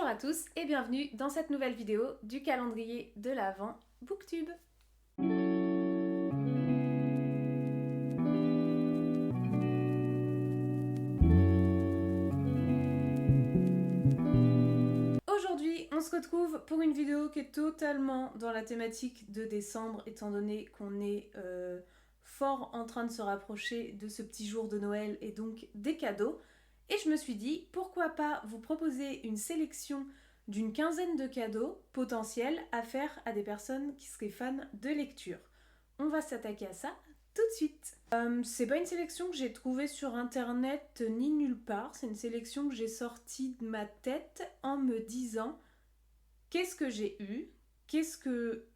Bonjour à tous et bienvenue dans cette nouvelle vidéo du calendrier de l'Avent Booktube. Aujourd'hui, on se retrouve pour une vidéo qui est totalement dans la thématique de décembre, étant donné qu'on est fort en train de se rapprocher de ce petit jour de Noël et donc des cadeaux. Et je me suis dit, pourquoi pas vous proposer une sélection d'une quinzaine de cadeaux potentiels à faire à des personnes qui seraient fans de lecture. On va s'attaquer à ça tout de suite. C'est pas une sélection que j'ai trouvée sur internet ni nulle part, c'est une sélection que j'ai sortie de ma tête en me disant qu'est-ce que j'ai eu, qu'est-ce que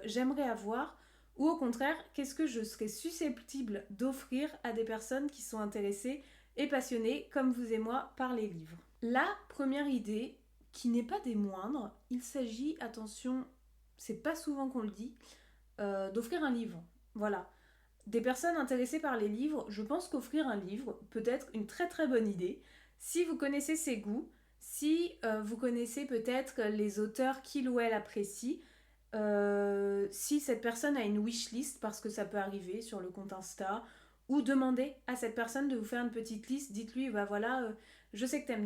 j'aimerais avoir, ou au contraire, qu'est-ce que je serais susceptible d'offrir à des personnes qui sont intéressées et passionnées, comme vous et moi, par les livres. La première idée, qui n'est pas des moindres, il s'agit, attention, c'est pas souvent qu'on le dit, d'offrir un livre. Voilà. Des personnes intéressées par les livres, je pense qu'offrir un livre peut être une très très bonne idée. Si vous connaissez ses goûts, si vous connaissez peut-être les auteurs qu'il ou elle apprécie, si cette personne a une wishlist, parce que ça peut arriver sur le compte Insta, ou demandez à cette personne de vous faire une petite liste, dites-lui, bah voilà, je sais que t'aimes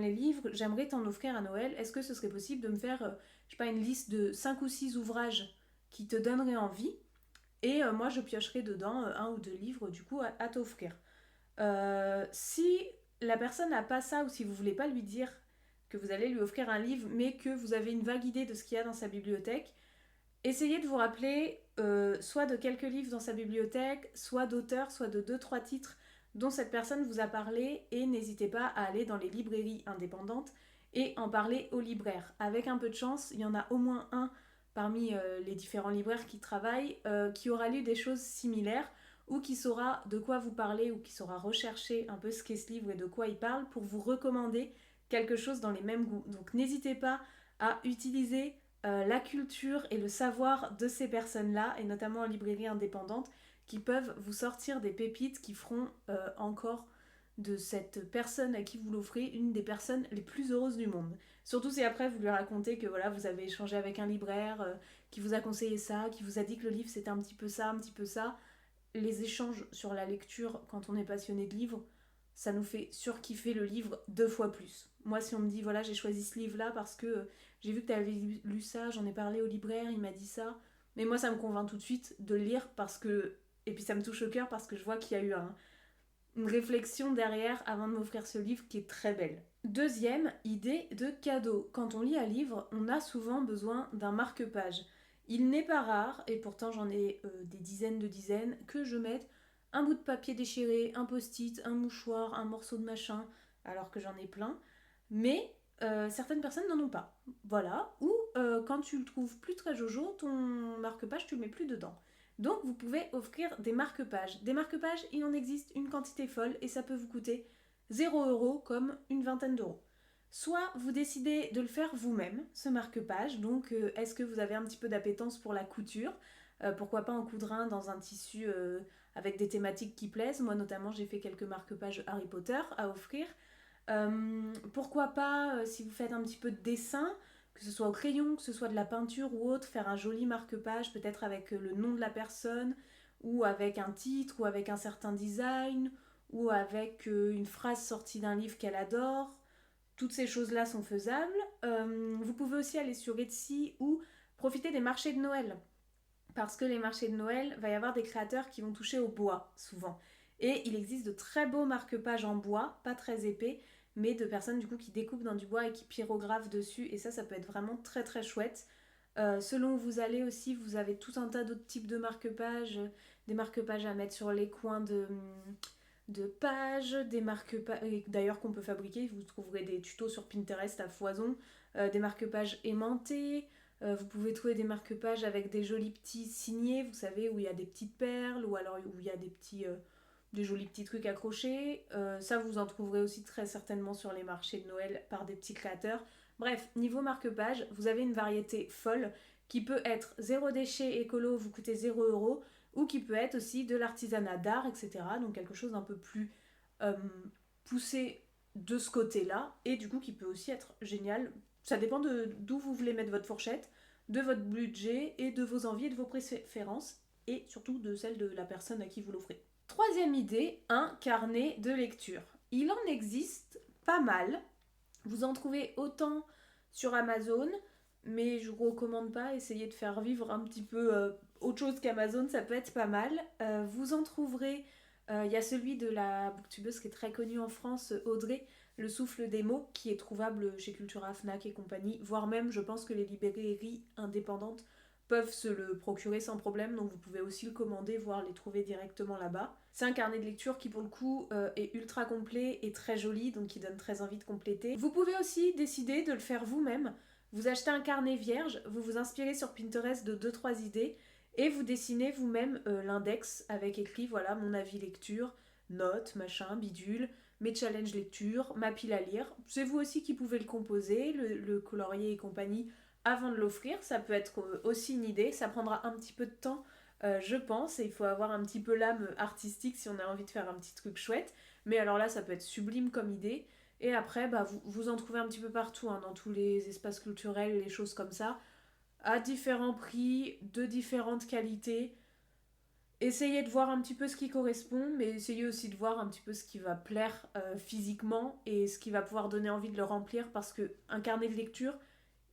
les livres, j'aimerais t'en offrir à Noël, est-ce que ce serait possible de me faire, je sais pas, une liste de 5 ou 6 ouvrages qui te donneraient envie, et moi je piocherai dedans un ou deux livres du coup à t'offrir. Si la personne n'a pas ça, ou si vous voulez pas lui dire que vous allez lui offrir un livre, mais que vous avez une vague idée de ce qu'il y a dans sa bibliothèque, essayez de vous rappeler soit de quelques livres dans sa bibliothèque, soit d'auteurs, soit de 2-3 titres dont cette personne vous a parlé, et n'hésitez pas à aller dans les librairies indépendantes et en parler aux libraires. Avec un peu de chance, il y en a au moins un parmi les différents libraires qui travaillent qui aura lu des choses similaires, ou qui saura de quoi vous parler, ou qui saura rechercher un peu ce qu'est ce livre et de quoi il parle pour vous recommander quelque chose dans les mêmes goûts. Donc n'hésitez pas à utiliser la culture et le savoir de ces personnes-là, et notamment en librairie indépendante, qui peuvent vous sortir des pépites qui feront encore de cette personne à qui vous l'offrez une des personnes les plus heureuses du monde. Surtout si après vous lui racontez que voilà, vous avez échangé avec un libraire qui vous a conseillé ça, qui vous a dit que le livre c'était un petit peu ça, un petit peu ça. Les échanges sur la lecture, quand on est passionné de livres, ça nous fait surkiffer le livre 2 fois plus. Moi, si on me dit, voilà, j'ai choisi ce livre-là parce que j'ai vu que tu avais lu ça, j'en ai parlé au libraire, il m'a dit ça. Mais moi, ça me convainc tout de suite de le lire parce que... Et puis ça me touche au cœur parce que je vois qu'il y a eu une réflexion derrière avant de m'offrir ce livre qui est très belle. Deuxième idée de cadeau. Quand on lit un livre, on a souvent besoin d'un marque-page. Il n'est pas rare, et pourtant j'en ai des dizaines de dizaines, que je mette un bout de papier déchiré, un post-it, un mouchoir, un morceau de machin, alors que j'en ai plein. Mais certaines personnes n'en ont pas. Voilà. Ou quand tu le trouves plus très jojo, ton marque-page, tu le mets plus dedans. Donc vous pouvez offrir des marque-pages. Des marque-pages, il en existe une quantité folle et ça peut vous coûter 0 € comme une vingtaine d'euros. Soit vous décidez de le faire vous-même, ce marque-page, donc est-ce que vous avez un petit peu d'appétence pour la couture, pourquoi pas en coudre un dans un tissu avec des thématiques qui plaisent. Moi notamment j'ai fait quelques marque-pages Harry Potter à offrir. Pourquoi pas si vous faites un petit peu de dessin, que ce soit au crayon, que ce soit de la peinture ou autre, faire un joli marque-page, peut-être avec le nom de la personne, ou avec un titre, ou avec un certain design, ou avec une phrase sortie d'un livre qu'elle adore. Toutes ces choses-là sont faisables. Vous pouvez aussi aller sur Etsy ou profiter des marchés de Noël. Parce que les marchés de Noël, va y avoir des créateurs qui vont toucher au bois, souvent. Et il existe de très beaux marque-pages en bois, pas très épais, mais de personnes du coup qui découpent dans du bois et qui pyrographent dessus. Et ça peut être vraiment très très chouette. Selon où vous allez aussi, vous avez tout un tas d'autres types de marque-pages. Des marque-pages à mettre sur les coins de pages, des marque-pages d'ailleurs qu'on peut fabriquer, vous trouverez des tutos sur Pinterest à foison, des marque-pages aimantés, vous pouvez trouver des marque-pages avec des jolis petits signets, vous savez, où il y a des petites perles, ou alors où il y a des jolis petits trucs accrochés. Ça, vous en trouverez aussi très certainement sur les marchés de Noël par des petits créateurs. Bref, niveau marque-page, vous avez une variété folle qui peut être zéro déchet écolo, vous coûtez 0 €, ou qui peut être aussi de l'artisanat d'art, etc. Donc quelque chose d'un peu plus poussé de ce côté-là, et du coup qui peut aussi être génial. Ça dépend d'où vous voulez mettre votre fourchette, de votre budget et de vos envies et de vos préférences, et surtout de celle de la personne à qui vous l'offrez. Troisième idée, un carnet de lecture. Il en existe pas mal. Vous en trouvez autant sur Amazon, mais je vous recommande pas, essayez de faire vivre un petit peu autre chose qu'Amazon, ça peut être pas mal. Vous en trouverez, il y a celui de la booktubeuse qui est très connue en France, Audrey, Le Souffle des mots, qui est trouvable chez Cultura, Fnac et compagnie, voire même je pense que les librairies indépendantes peuvent se le procurer sans problème, donc vous pouvez aussi le commander, voire les trouver directement là-bas. C'est un carnet de lecture qui pour le coup est ultra complet et très joli, donc qui donne très envie de compléter. Vous pouvez aussi décider de le faire vous-même. Vous achetez un carnet vierge, vous vous inspirez sur Pinterest de 2-3 idées et vous dessinez vous-même l'index avec écrit voilà mon avis lecture, notes, machin, bidule, mes challenges lecture, ma pile à lire. C'est vous aussi qui pouvez le composer, le colorier et compagnie avant de l'offrir. Ça peut être aussi une idée, ça prendra un petit peu de temps je pense, et il faut avoir un petit peu l'âme artistique si on a envie de faire un petit truc chouette. Mais alors là, ça peut être sublime comme idée. Et après, bah, vous en trouvez un petit peu partout, hein, dans tous les espaces culturels, les choses comme ça, à différents prix, de différentes qualités. Essayez de voir un petit peu ce qui correspond, mais essayez aussi de voir un petit peu ce qui va plaire physiquement et ce qui va pouvoir donner envie de le remplir, parce qu'un carnet de lecture,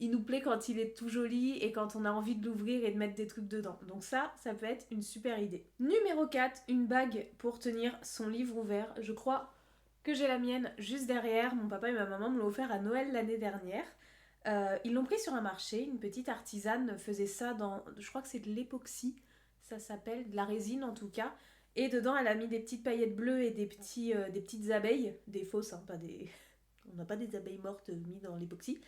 il nous plaît quand il est tout joli et quand on a envie de l'ouvrir et de mettre des trucs dedans. Donc ça peut être une super idée. Numéro 4, une bague pour tenir son livre ouvert. Je crois que j'ai la mienne juste derrière. Mon papa et ma maman me l'ont offert à Noël l'année dernière. Ils l'ont pris sur un marché. Une petite artisane faisait ça dans, je crois que c'est de l'époxy, ça s'appelle, de la résine en tout cas. Et dedans, elle a mis des petites paillettes bleues et des petites abeilles, des fausses, hein, pas des... On n'a pas des abeilles mortes mises dans l'époxy.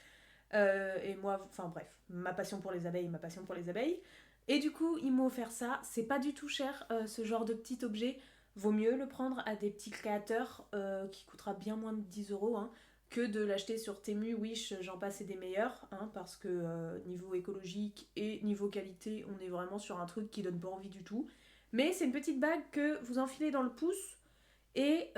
Et moi, enfin bref, ma passion pour les abeilles. Et du coup, ils m'ont offert ça. C'est pas du tout cher, ce genre de petit objet. Vaut mieux le prendre à des petits créateurs qui coûtera bien moins de 10 € hein, que de l'acheter sur Temu, Wish, j'en passe et des meilleurs. Hein, parce que niveau écologique et niveau qualité, on est vraiment sur un truc qui donne pas envie du tout. Mais c'est une petite bague que vous enfilez dans le pouce. Et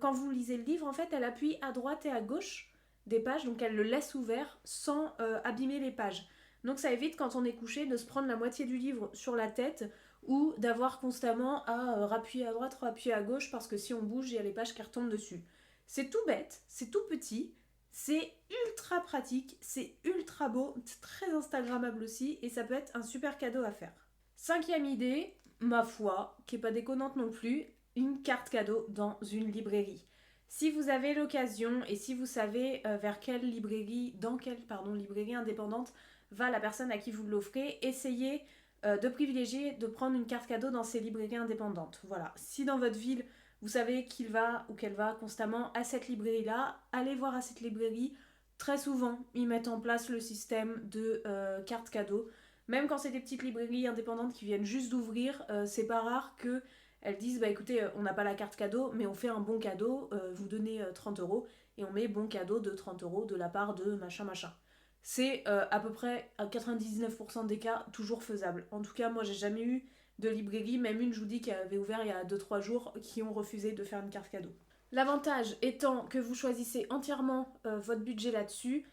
quand vous lisez le livre, en fait, elle appuie à droite et à gauche des pages, donc elle le laisse ouvert sans abîmer les pages. Donc ça évite quand on est couché de se prendre la moitié du livre sur la tête ou d'avoir constamment à rappuyer à droite, rappuyer à gauche parce que si on bouge, il y a les pages qui retombent dessus. C'est tout bête, c'est tout petit, c'est ultra pratique, c'est ultra beau, c'est très instagrammable aussi et ça peut être un super cadeau à faire. Cinquième idée, ma foi, qui est pas déconnante non plus, une carte cadeau dans une librairie. Si vous avez l'occasion et si vous savez vers quelle librairie, dans quelle librairie indépendante va la personne à qui vous l'offrez, essayez de privilégier de prendre une carte cadeau dans ces librairies indépendantes. Voilà, si dans votre ville vous savez qu'il va ou qu'elle va constamment à cette librairie-là, allez voir à cette librairie. Très souvent, ils mettent en place le système de carte cadeau. Même quand c'est des petites librairies indépendantes qui viennent juste d'ouvrir, c'est pas rare que elles disent bah écoutez, on n'a pas la carte cadeau, mais on fait un bon cadeau, vous donnez 30 € et on met bon cadeau de 30 € de la part de machin machin. C'est à peu près à 99% des cas toujours faisable. En tout cas, moi j'ai jamais eu de librairie, même une, je vous dis, qui avait ouvert il y a 2-3 jours, qui ont refusé de faire une carte cadeau. L'avantage étant que vous choisissez entièrement votre budget là-dessus.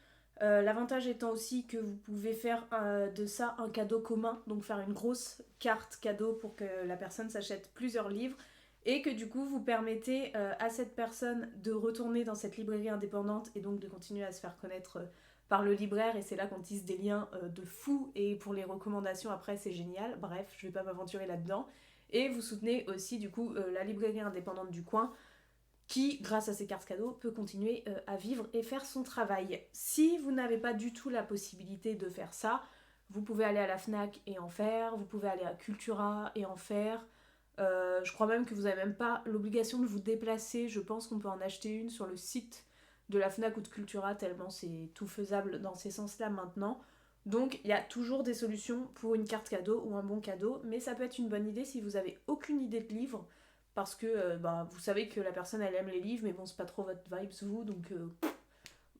L'avantage étant aussi que vous pouvez faire de ça un cadeau commun, donc faire une grosse carte cadeau pour que la personne s'achète plusieurs livres et que du coup vous permettez à cette personne de retourner dans cette librairie indépendante et donc de continuer à se faire connaître par le libraire et c'est là qu'on tisse des liens de fou et pour les recommandations après c'est génial, bref je vais pas m'aventurer là-dedans et vous soutenez aussi du coup la librairie indépendante du coin qui, grâce à ces cartes cadeaux, peut continuer à vivre et faire son travail. Si vous n'avez pas du tout la possibilité de faire ça, vous pouvez aller à la Fnac et en faire, vous pouvez aller à Cultura et en faire. Je crois même que vous n'avez même pas l'obligation de vous déplacer, je pense qu'on peut en acheter une sur le site de la Fnac ou de Cultura, tellement c'est tout faisable dans ces sens-là maintenant. Donc il y a toujours des solutions pour une carte cadeau ou un bon cadeau, mais ça peut être une bonne idée si vous n'avez aucune idée de livre, parce que vous savez que la personne elle aime les livres mais bon c'est pas trop votre vibes vous donc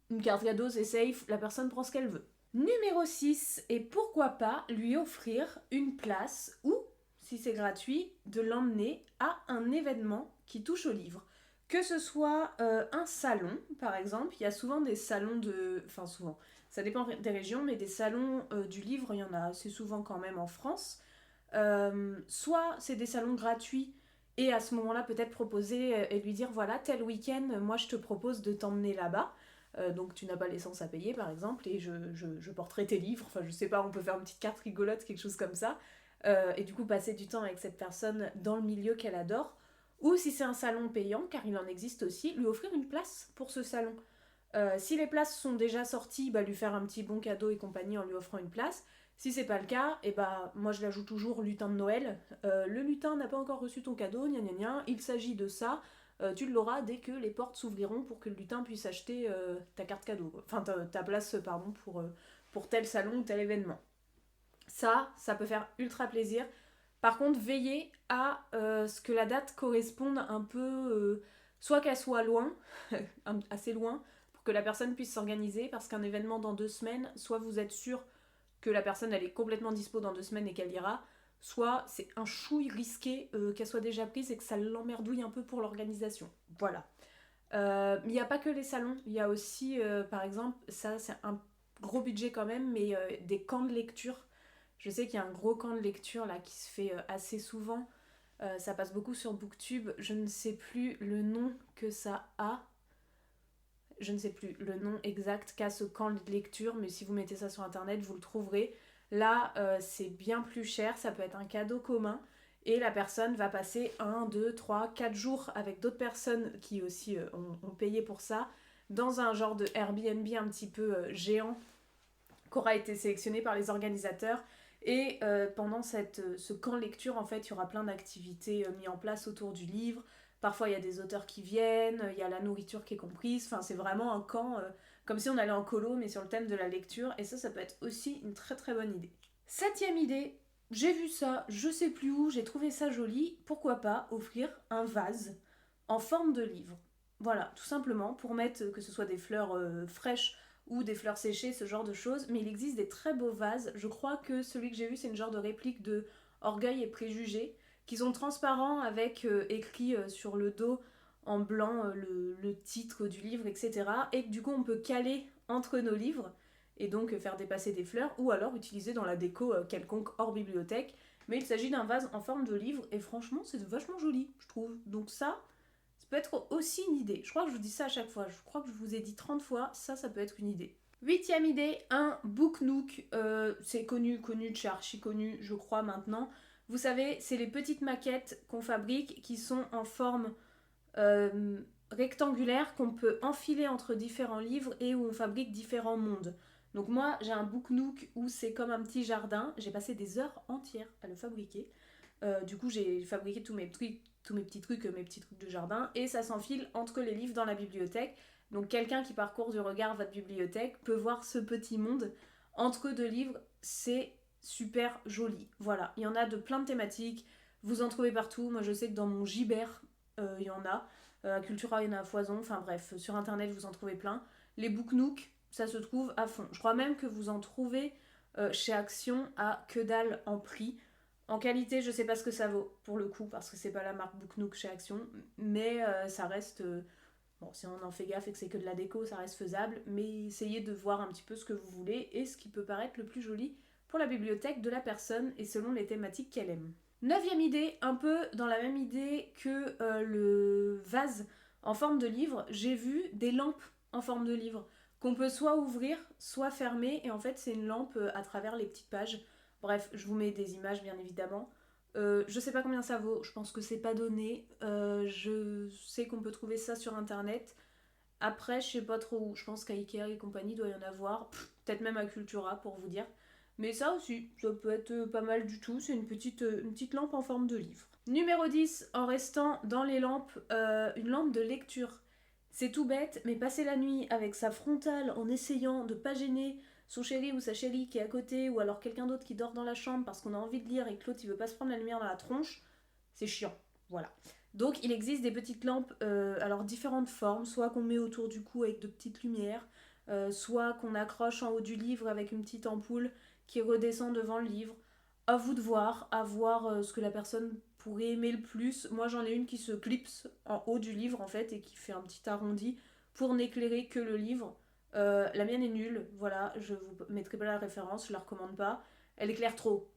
une carte cadeau c'est safe, la personne prend ce qu'elle veut. Numéro 6, et pourquoi pas lui offrir une place ou si c'est gratuit de l'emmener à un événement qui touche au livre, Que ce soit un salon, par exemple, il y a souvent des salons de... Enfin souvent, ça dépend des régions, mais des salons du livre, il y en a assez souvent quand même en France. Soit c'est des salons gratuits et à ce moment-là peut-être proposer et lui dire voilà tel week-end moi je te propose de t'emmener là-bas. Donc tu n'as pas l'essence à payer par exemple et je porterai tes livres, enfin je sais pas, on peut faire une petite carte rigolote, quelque chose comme ça. Et du coup passer du temps avec cette personne dans le milieu qu'elle adore. Ou si c'est un salon payant, car il en existe aussi, lui offrir une place pour ce salon. Si les places sont déjà sorties, bah, lui faire un petit bon cadeau et compagnie en lui offrant une place. Si c'est pas le cas, et bah moi je l'ajoute toujours lutin de Noël. Le lutin n'a pas encore reçu ton cadeau, gna gna gna. Il s'agit de ça. Tu l'auras dès que les portes s'ouvriront pour que le lutin puisse acheter ta carte cadeau. Enfin ta place pardon pour tel salon ou tel événement. Ça peut faire ultra plaisir. Par contre, veillez à ce que la date corresponde un peu, soit qu'elle soit loin, assez loin, pour que la personne puisse s'organiser, parce qu'un événement dans 2 semaines, soit vous êtes sûr que la personne elle est complètement dispo dans 2 semaines et qu'elle ira, soit c'est un chouille risqué qu'elle soit déjà prise et que ça l'emmerdouille un peu pour l'organisation. Voilà. Il n'y a pas que les salons, il y a aussi, par exemple, ça c'est un gros budget quand même, mais des camps de lecture. Je sais qu'il y a un gros camp de lecture là qui se fait assez souvent. Ça passe beaucoup sur Booktube. Je ne sais plus le nom que ça a. Je ne sais plus le nom exact qu'a ce camp de lecture, mais si vous mettez ça sur internet, vous le trouverez. Là, c'est bien plus cher, ça peut être un cadeau commun. Et la personne va passer 1, 2, 3, 4 jours avec d'autres personnes qui aussi ont payé pour ça, dans un genre de Airbnb un petit peu géant, qu'aura été sélectionné par les organisateurs. Et pendant ce camp lecture, en fait, il y aura plein d'activités mises en place autour du livre. Parfois, il y a des auteurs qui viennent, il y a la nourriture qui est comprise. Enfin, c'est vraiment un camp comme si on allait en colo, mais sur le thème de la lecture. Et ça peut être aussi une très très bonne idée. 7e idée, j'ai vu ça, je sais plus où, j'ai trouvé ça joli. Pourquoi pas offrir un vase en forme de livre. Voilà, tout simplement, pour mettre que ce soit des fleurs fraîches ou des fleurs séchées, ce genre de choses. Mais il existe des très beaux vases. Je crois que celui que j'ai vu, c'est une genre de réplique de Orgueil et Préjugés, qui sont transparents avec écrit sur le dos en blanc le titre du livre, etc. Et que du coup, on peut caler entre nos livres et donc faire dépasser des fleurs ou alors utiliser dans la déco quelconque hors bibliothèque. Mais il s'agit d'un vase en forme de livre et franchement, c'est vachement joli, je trouve. Donc ça peut être aussi une idée. Je crois que je vous dis ça à chaque fois. Je crois que je vous ai dit 30 fois. Ça peut être une idée. 8e idée, un Book Nook. C'est connu de chez archi connu, je crois maintenant. Vous savez, c'est les petites maquettes qu'on fabrique qui sont en forme rectangulaire qu'on peut enfiler entre différents livres et où on fabrique différents mondes. Donc moi, j'ai un Book Nook où c'est comme un petit jardin. J'ai passé des heures entières à le fabriquer. Du coup, j'ai fabriqué tous mes petits trucs de jardin, et ça s'enfile entre les livres dans la bibliothèque. Donc quelqu'un qui parcourt du regard votre bibliothèque peut voir ce petit monde entre deux livres, c'est super joli. Voilà, il y en a de plein de thématiques, vous en trouvez partout. Moi je sais que dans mon gibert, il y en a. À Cultura, il y en a à foison. Enfin bref, sur internet, vous en trouvez plein. Les Book Nook, ça se trouve à fond. Je crois même que vous en trouvez chez Action à que dalle en prix. En qualité, je sais pas ce que ça vaut pour le coup, parce que c'est pas la marque Book Nook chez Action, mais ça reste. Bon, si on en fait gaffe et que c'est que de la déco, ça reste faisable, mais essayez de voir un petit peu ce que vous voulez et ce qui peut paraître le plus joli pour la bibliothèque de la personne et selon les thématiques qu'elle aime. 9e idée, un peu dans la même idée que le vase en forme de livre, j'ai vu des lampes en forme de livre qu'on peut soit ouvrir, soit fermer, et en fait c'est une lampe à travers les petites pages. Bref, je vous mets des images bien évidemment. Je sais pas combien ça vaut, je pense que c'est pas donné. Je sais qu'on peut trouver ça sur internet. Après, je sais pas trop où. Je pense qu'à Ikea et compagnie doit y en avoir. Peut-être même à Cultura pour vous dire. Mais ça aussi, ça peut être pas mal du tout. C'est une petite lampe en forme de livre. Numéro 10, en restant dans les lampes, une lampe de lecture. C'est tout bête, mais passer la nuit avec sa frontale en essayant de pas gêner son chéri ou sa chérie qui est à côté, ou alors quelqu'un d'autre qui dort dans la chambre parce qu'on a envie de lire et que l'autre il veut pas se prendre la lumière dans la tronche, c'est chiant. Voilà. Donc il existe des petites lampes, alors différentes formes, soit qu'on met autour du cou avec de petites lumières, soit qu'on accroche en haut du livre avec une petite ampoule qui redescend devant le livre. À vous de voir, à voir ce que la personne pourrez aimer le plus. Moi j'en ai une qui se clipse en haut du livre en fait et qui fait un petit arrondi pour n'éclairer que le livre. La mienne est nulle, voilà, je vous mettrai pas la référence, je la recommande pas. Elle éclaire trop.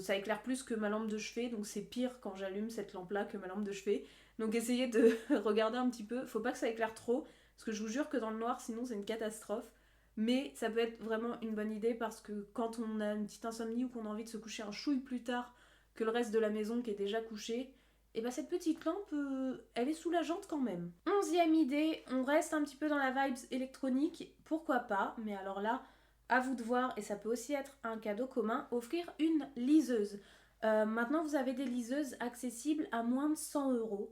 Ça éclaire plus que ma lampe de chevet, donc c'est pire quand j'allume cette lampe-là que ma lampe de chevet. Donc essayez de regarder un petit peu. Faut pas que ça éclaire trop, parce que je vous jure que dans le noir, sinon c'est une catastrophe. Mais ça peut être vraiment une bonne idée parce que quand on a une petite insomnie ou qu'on a envie de se coucher un chouille plus tard que le reste de la maison qui est déjà couché, et bah cette petite lampe, elle est soulageante quand même. 11e idée, on reste un petit peu dans la vibes électronique, pourquoi pas, mais alors là, à vous de voir, et ça peut aussi être un cadeau commun, offrir une liseuse. Maintenant, vous avez des liseuses accessibles à moins de 100 €.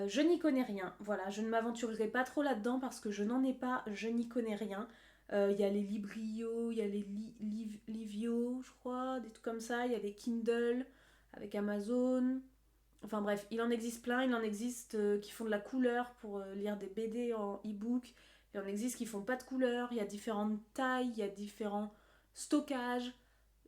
Je n'y connais rien, voilà, je ne m'aventurerai pas trop là-dedans parce que je n'en ai pas, je n'y connais rien. Il y a les Librio, il y a les Livio, je crois, des trucs comme ça, il y a les Kindle avec Amazon. Enfin bref, il en existe plein, il en existe qui font de la couleur pour lire des BD en e-book, il en existe qui font pas de couleur, il y a différentes tailles, il y a différents stockages.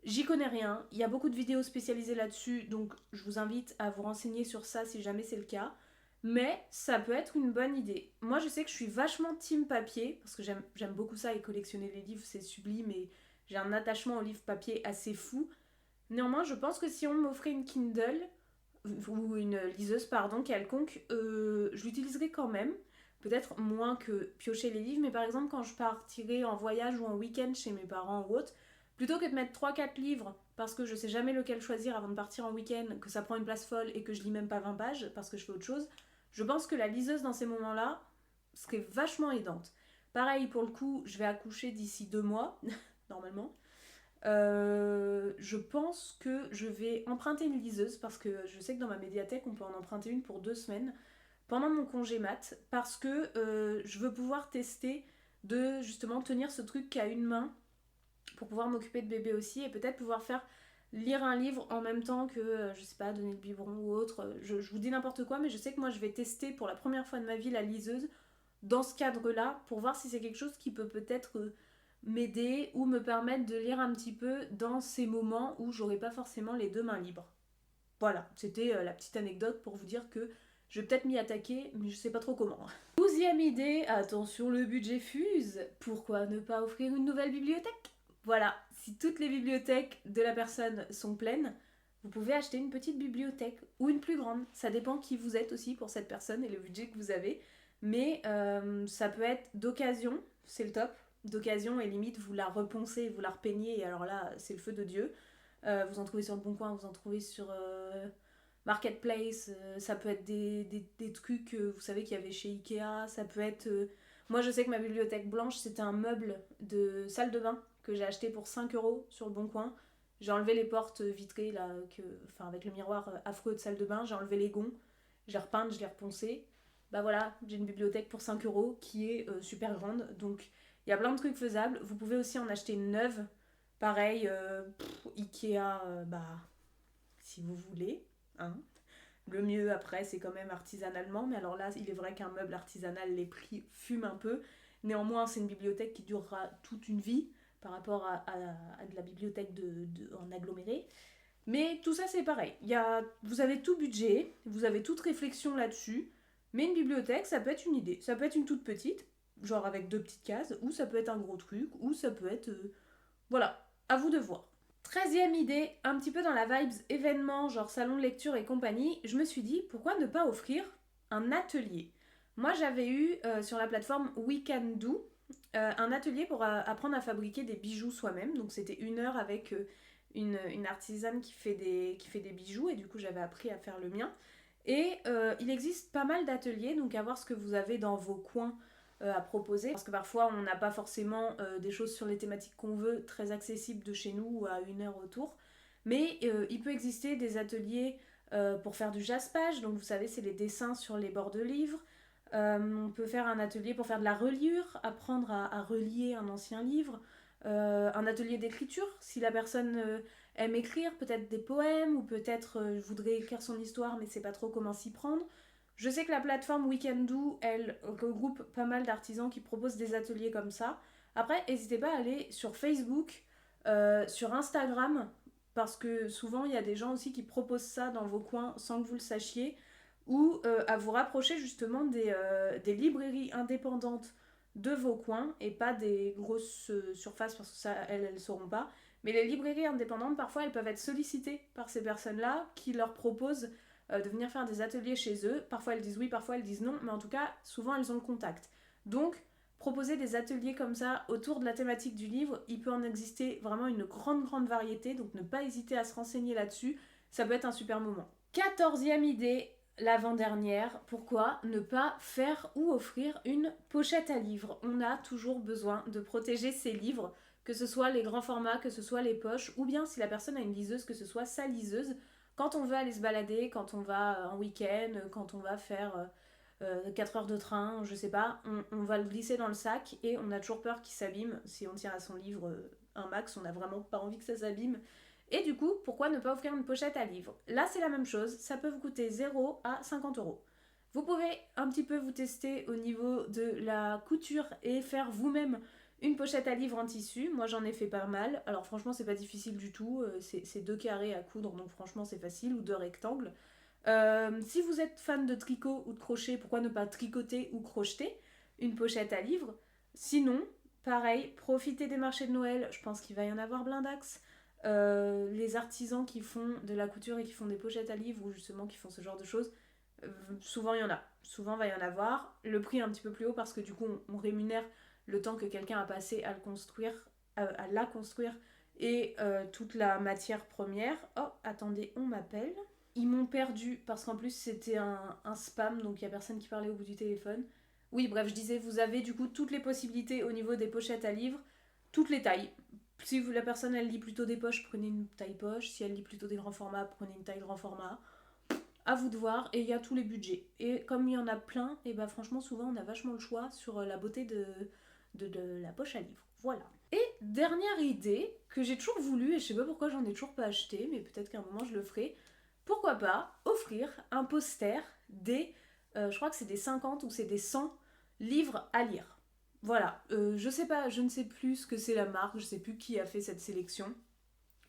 J'y connais rien, il y a beaucoup de vidéos spécialisées là-dessus, donc je vous invite à vous renseigner sur ça si jamais c'est le cas. Mais ça peut être une bonne idée. Moi je sais que je suis vachement team papier, parce que j'aime beaucoup ça et collectionner les livres c'est sublime et j'ai un attachement aux livres papier assez fou. Néanmoins je pense que si on m'offrait une Kindle, ou une liseuse pardon quelconque, je l'utiliserai quand même. Peut-être moins que piocher les livres, mais par exemple quand je partirai en voyage ou en week-end chez mes parents ou autre, plutôt que de mettre 3-4 livres parce que je sais jamais lequel choisir avant de partir en week-end, que ça prend une place folle et que je lis même pas 20 pages parce que je fais autre chose, je pense que la liseuse dans ces moments-là serait vachement aidante. Pareil pour le coup, je vais accoucher d'ici 2 mois, normalement. Je pense que je vais emprunter une liseuse parce que je sais que dans ma médiathèque on peut en emprunter une pour 2 semaines pendant mon congé mat parce que je veux pouvoir tester de justement tenir ce truc qu'à une main pour pouvoir m'occuper de bébé aussi et peut-être pouvoir faire lire un livre en même temps que, je sais pas, donner le biberon ou autre. Je vous dis n'importe quoi, mais je sais que moi je vais tester pour la première fois de ma vie la liseuse dans ce cadre-là pour voir si c'est quelque chose qui peut peut-être m'aider ou me permettre de lire un petit peu dans ces moments où j'aurai pas forcément les 2 mains libres. Voilà, c'était la petite anecdote pour vous dire que je vais peut-être m'y attaquer, mais je sais pas trop comment. 12e idée, attention le budget fuse, pourquoi ne pas offrir une nouvelle bibliothèque? Voilà, si toutes les bibliothèques de la personne sont pleines, vous pouvez acheter une petite bibliothèque ou une plus grande. Ça dépend qui vous êtes aussi pour cette personne et le budget que vous avez. Mais ça peut être d'occasion, c'est le top. D'occasion et limite vous la reponcez, vous la repeignez et alors là c'est le feu de Dieu. Vous en trouvez sur le Bon Coin, vous en trouvez sur Marketplace, ça peut être des trucs, vous savez qu'il y avait chez Ikea, ça peut être... moi je sais que ma bibliothèque blanche c'était un meuble de salle de bain que j'ai acheté pour 5 € sur le Bon Coin. J'ai enlevé les portes vitrées là, enfin avec le miroir affreux de salle de bain, j'ai enlevé les gonds, j'ai repeint, je l'ai reponcé. Bah voilà, j'ai une bibliothèque pour 5 € qui est super grande, donc il y a plein de trucs faisables. Vous pouvez aussi en acheter une neuve, pareil, Ikea, bah si vous voulez, hein. Le mieux après c'est quand même artisanalement, mais alors là il est vrai qu'un meuble artisanal les prix fument un peu. Néanmoins c'est une bibliothèque qui durera toute une vie par rapport à de la bibliothèque en aggloméré. Mais tout ça c'est pareil, vous avez tout budget, vous avez toute réflexion là-dessus, mais une bibliothèque ça peut être une idée, ça peut être une toute petite, genre avec 2 petites cases, ou ça peut être un gros truc, ou ça peut être... voilà, à vous de voir. 13e idée, un petit peu dans la vibes événement, genre salon de lecture et compagnie, je me suis dit pourquoi ne pas offrir un atelier. Moi j'avais eu sur la plateforme We Can Do un atelier pour apprendre à fabriquer des bijoux soi-même, donc c'était 1 heure avec une artisane qui fait des bijoux et du coup j'avais appris à faire le mien. Et il existe pas mal d'ateliers, donc à voir ce que vous avez dans vos coins à proposer. Parce que parfois on n'a pas forcément des choses sur les thématiques qu'on veut très accessibles de chez nous ou à 1 heure autour. Mais il peut exister des ateliers pour faire du jaspage, donc vous savez c'est les dessins sur les bords de livres. On peut faire un atelier pour faire de la reliure, apprendre à relier un ancien livre. Un atelier d'écriture, si la personne aime écrire, peut-être des poèmes, ou peut-être voudrait écrire son histoire mais sait pas trop comment s'y prendre. Je sais que la plateforme We Can Do, elle regroupe pas mal d'artisans qui proposent des ateliers comme ça. Après, n'hésitez pas à aller sur Facebook, sur Instagram, parce que souvent il y a des gens aussi qui proposent ça dans vos coins sans que vous le sachiez, ou à vous rapprocher justement des librairies indépendantes de vos coins, et pas des grosses surfaces, parce que ça, elles ne sauront pas. Mais les librairies indépendantes, parfois, elles peuvent être sollicitées par ces personnes-là qui leur proposent de venir faire des ateliers chez eux. Parfois, elles disent oui, parfois, elles disent non, mais en tout cas, souvent, elles ont le contact. Donc, proposer des ateliers comme ça autour de la thématique du livre, il peut en exister vraiment une grande variété, donc ne pas hésiter à se renseigner là-dessus, ça peut être un super moment. 14e idée, l'avant-dernière, pourquoi ne pas faire ou offrir une pochette à livres? On a toujours besoin de protéger ses livres, que ce soit les grands formats, que ce soit les poches, ou bien si la personne a une liseuse, que ce soit sa liseuse. Quand on veut aller se balader, quand on va en week-end, quand on va faire 4 heures de train, je sais pas, on va le glisser dans le sac et on a toujours peur qu'il s'abîme. Si on tient à son livre un max, on n'a vraiment pas envie que ça s'abîme. Et du coup, pourquoi ne pas offrir une pochette à livre? Là, c'est la même chose, ça peut vous coûter 0 à 50 €. Vous pouvez un petit peu vous tester au niveau de la couture et faire vous-même une pochette à livre en tissu. Moi, j'en ai fait pas mal. Alors franchement, c'est pas difficile du tout. C'est 2 carrés à coudre, donc franchement, c'est facile, ou 2 rectangles. Si vous êtes fan de tricot ou de crochet, pourquoi ne pas tricoter ou crocheter une pochette à livre? Sinon, pareil, profitez des marchés de Noël, je pense qu'il va y en avoir blindax. Les artisans qui font de la couture et qui font des pochettes à livres, ou justement qui font ce genre de choses, souvent il y en a. Souvent va y en avoir. Le prix est un petit peu plus haut parce que du coup on rémunère le temps que quelqu'un a passé à le construire, à la construire, et toute la matière première. Oh, attendez, on m'appelle. Ils m'ont perdu parce qu'en plus c'était un spam, donc il n'y a personne qui parlait au bout du téléphone. Oui, bref, je disais, vous avez du coup toutes les possibilités au niveau des pochettes à livres, toutes les tailles. Si la personne elle lit plutôt des poches, prenez une taille poche. Si elle lit plutôt des grands formats, prenez une taille grand format. À vous de voir, et il y a tous les budgets. Et comme il y en a plein, et bah franchement souvent on a vachement le choix sur la beauté de la poche à livres. Voilà. Et dernière idée que j'ai toujours voulu, et je sais pas pourquoi j'en ai toujours pas acheté, mais peut-être qu'à un moment je le ferai. Pourquoi pas offrir un poster des, je crois que c'est des 50 ou c'est des 100 livres à lire. Voilà, je sais pas, je ne sais plus ce que c'est la marque, je sais plus qui a fait cette sélection.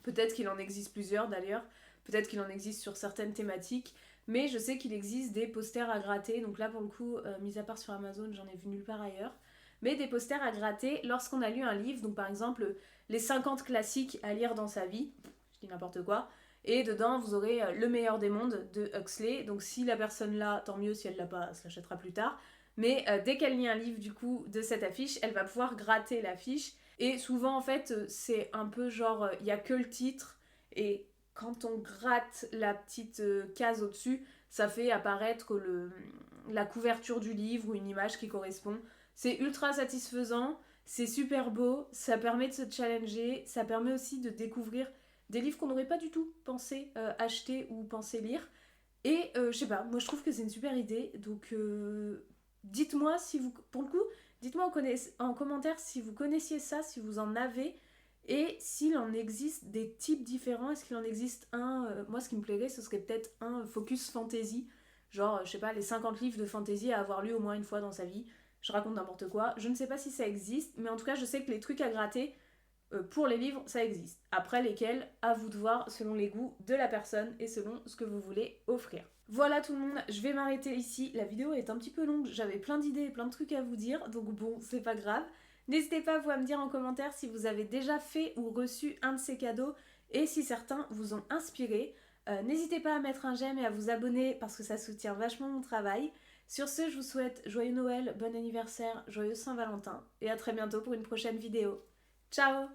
Peut-être qu'il en existe plusieurs d'ailleurs, peut-être qu'il en existe sur certaines thématiques, mais je sais qu'il existe des posters à gratter, donc là pour le coup, mis à part sur Amazon, j'en ai vu nulle part ailleurs, mais des posters à gratter lorsqu'on a lu un livre, donc par exemple les 50 classiques à lire dans sa vie, je dis n'importe quoi, et dedans vous aurez Le meilleur des mondes de Huxley, donc si la personne l'a, tant mieux, si elle l'a pas, elle se l'achètera plus tard, mais dès qu'elle lit un livre du coup de cette affiche, elle va pouvoir gratter l'affiche. Et souvent en fait c'est un peu genre il n'y a que le titre, et quand on gratte la petite case au-dessus, ça fait apparaître la couverture du livre ou une image qui correspond. C'est ultra satisfaisant, c'est super beau, ça permet de se challenger, ça permet aussi de découvrir des livres qu'on n'aurait pas du tout pensé acheter ou penser lire. Et je sais pas, moi je trouve que c'est une super idée, donc dites-moi si vous, pour le coup, dites-moi en commentaire si vous connaissiez ça, si vous en avez, et s'il en existe des types différents. Est-ce qu'il en existe un, moi ce qui me plairait ce serait peut-être un focus fantasy, genre je sais pas, les 50 livres de fantasy à avoir lu au moins une fois dans sa vie. Je raconte n'importe quoi, je ne sais pas si ça existe, mais en tout cas je sais que les trucs à gratter, pour les livres, ça existe. Après lesquels, à vous de voir selon les goûts de la personne et selon ce que vous voulez offrir. Voilà tout le monde, je vais m'arrêter ici. La vidéo est un petit peu longue, j'avais plein d'idées et plein de trucs à vous dire, donc bon, c'est pas grave. N'hésitez pas vous à me dire en commentaire si vous avez déjà fait ou reçu un de ces cadeaux et si certains vous ont inspiré. N'hésitez pas à mettre un j'aime et à vous abonner parce que ça soutient vachement mon travail. Sur ce, je vous souhaite joyeux Noël, bon anniversaire, joyeux Saint-Valentin et à très bientôt pour une prochaine vidéo. Ciao!